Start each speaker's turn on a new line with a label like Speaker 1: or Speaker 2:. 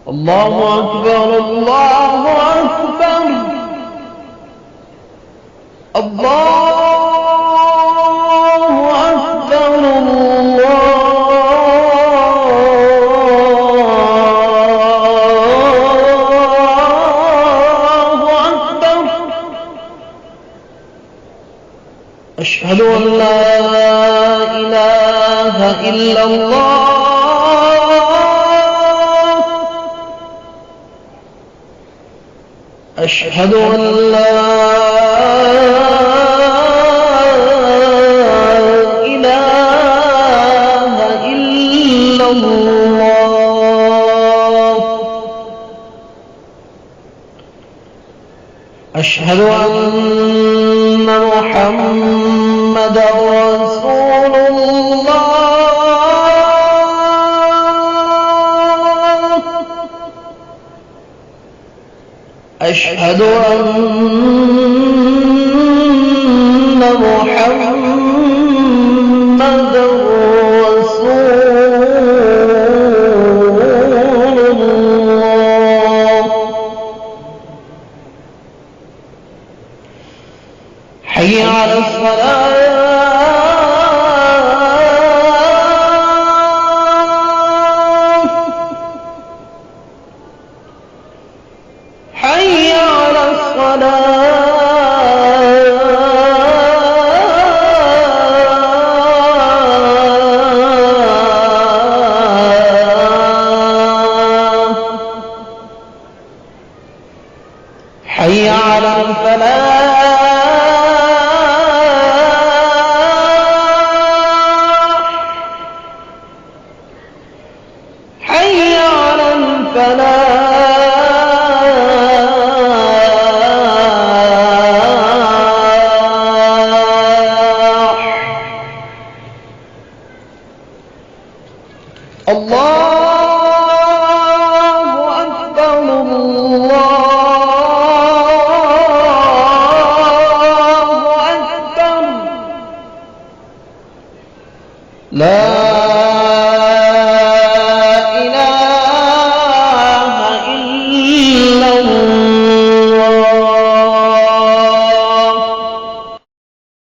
Speaker 1: الله أكبر الله أكبر الله أكبر الله أكبر. أشهد أن لا إله إلا الله أشهد أن لا إله إلا الله أشهد أن محمدًا رسول الله أشهد أن محمدًا رسول الله. حي على الصلاة حي على الصلاة حي على الفلاح حي على الفلاح الله أكبر الله أكبر لا